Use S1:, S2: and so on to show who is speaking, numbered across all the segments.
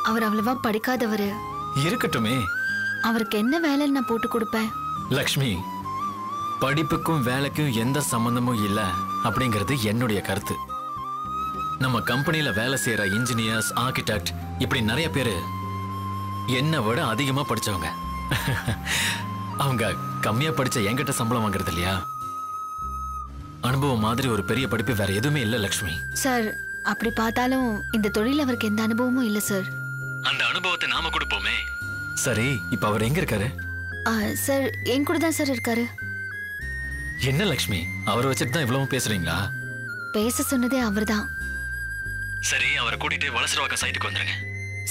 S1: அவர் அவ்வளவா படிக்காதவரு.
S2: இருக்கட்டுமே.
S1: அவருக்கு என்ன வேலைன்னு நான் போட்டு கொடுப்பேன்.
S2: லக்ஷ்மி, படிப்புக்கும் வேலைக்கும் எந்த சம்பந்தமும் இல்ல அப்படிங்கிறது என்னுடைய கருத்து. நம்ம கம்பெனில வேலை செய்யற இன்ஜினியர்ஸ், ஆர்கிடெக்ட் இப்படி நிறைய பேரு என்ன விட அதிகமா படிச்சவங்க. அவங்க கம்மியா படிச்ச என்கிட்ட சம்பளம் வாங்குறது இல்லையா? அனுபவம் மாதிரி ஒரு பெரிய படிப்பு வேற எதுவுமே இல்ல லக்ஷ்மி.
S1: சார், அப்படி பார்த்தாலும் இந்த தொழில் அவருக்கு எந்த அனுபவமும் இல்ல சார்.
S2: அந்த அனுபவத்தை நாம கொடுப்போமே. சரி, இப்ப அவர் எங்க இருக்காரு?
S1: சார், என் கூட தான் சார் இருக்காரு.
S2: என்ன லக்ஷ்மி, அவரை வச்சுட்டு தான் இவ்வளவு பேசுறீங்களா?
S1: பேச சொன்னதே அவர்தான்.
S2: சரி, அவரை கூட்டிட்டு வலசரவாக்கம் சைட்டுக்கு வந்துருங்க.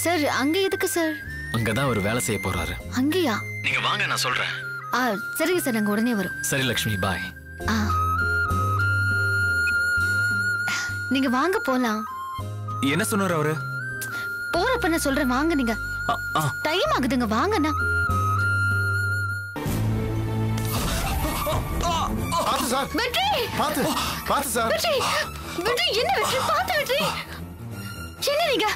S1: சார், அங்க எதுக்கு சார்?
S2: அங்கதான் அவர் வேலை செய்ய போறாரு.
S1: அங்கயா?
S2: நீங்க வாங்க, நான் சொல்றேன்.
S1: சரிங்க சார், நாங்க உடனே வரோம்.
S2: சரி லக்ஷ்மி, பாய்.
S1: நீங்க வாங்க போலாம்.
S3: என்ன சொன்னாரு அவரு?
S1: போறப்ப நான் சொல்றேன், வாங்க. நீங்க டைம் ஆகுதுங்க, வாங்கண்ணா.
S4: பாத்து சார்.
S1: வெற்றி,
S4: பாத்து பாத்து சார்.
S1: வெற்றி, வெற்றி, என்ன வெற்றி? பாத்து வெற்றி. என்ன நீங்க?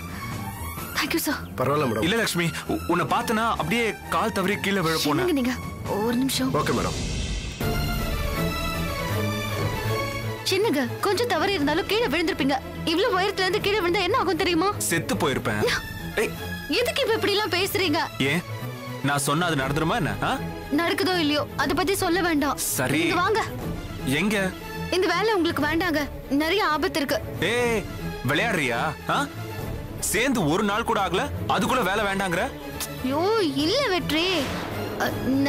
S1: Thank you sir.
S4: பரவாயில்ல மேடம்.
S3: இல்ல லக்ஷ்மி, உன்னை பார்த்தனா அப்படியே கால் தவறி கீழே விழ போனேன்.
S1: நீங்க ஒரு நிமிஷம்.
S4: Okay madam.
S1: சின்னங்க, கொஞ்சம் தவறு இருந்தாலும் கீழே விழுந்திருப்பீங்க. இவ்வளவு உயரத்துல இருந்து கீழே விழுந்தா என்ன ஆகும் தெரியுமா?
S3: செத்து போயிருப்பேன்.
S1: எதுக்கு இப்ப இப்படி எல்லாம் பேசுறீங்க?
S3: ஏன், நான் சொன்னா அது நடந்துருமா என்ன?
S1: நடக்குதோ இல்லையோ அத பத்தி சொல்ல வேண்டாம்.
S3: சரி,
S1: நீங்க வாங்க.
S3: எங்க?
S1: இந்த வேலை உங்களுக்கு வேண்டாங்க, நிறைய ஆபத்து இருக்கு.
S3: ஏய், விளையாடுறியா? சேர்ந்து ஒரு நாள் கூட ஆகல, அதுக்குள்ள வேலை வேண்டாங்கற?
S1: ஐயோ இல்ல வெற்றி,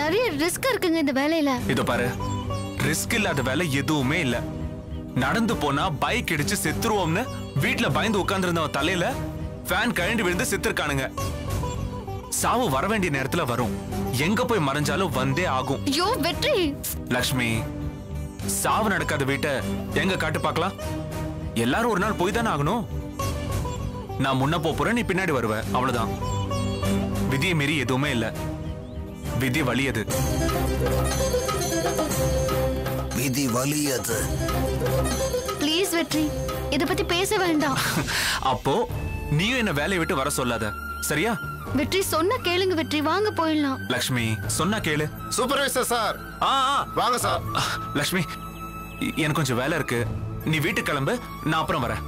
S1: நிறைய ரிஸ்க் இருக்குங்க இந்த வேலையில.
S3: இதோ பாரு, ரிஸ்க் இல்லாத வேலை எதுவுமே இல்ல. நடந்து போனா பைக் இடிச்சு செத்துருவோம்னு வீட்டுல பயந்து உட்கார்ந்திருந்தவன் தலையில ஃபேன் கழண்டு விழுந்து செத்துருக்கானுங்க. சாவு வர வேண்டிய நேரத்துல வரும், எங்க போய் மறைஞ்சாலும் வந்தே ஆகும்.
S1: ஐயோ வெற்றி.
S3: லக்ஷ்மி, சாவு நடக்காத வீட்டை எங்க காட்டு பார்க்கலாம்? எல்லாரும் ஒரு நாள் போய் தானே ஆகணும். நான் முன்ன போறேன், நீ பின்னாடி வருவ, அவ்வளவுதான். விதியை மீறி எதுவுமே இல்ல. விதி வலியது.
S5: விதி வலியது.
S1: ப்ளீஸ் வெற்றி, இத பத்தி பேச வேண்டாம்.
S3: அப்போ நீயும் என்ன வேலையை விட்டு வர சொல்லாத, சரியா?
S1: வெற்றி, சொன்ன கேளுங்க வெற்றி, வாங்க போயிடலாம்.
S3: லக்ஷ்மி, சொன்னா கேளு.
S4: Supervisor sir. வாங்க சார்.
S3: லக்ஷ்மி, எனக்கு கொஞ்சம் வேலை இருக்கு, நீ வீட்டுக்கு கிளம்பு, நான் அப்புறம் வரேன்.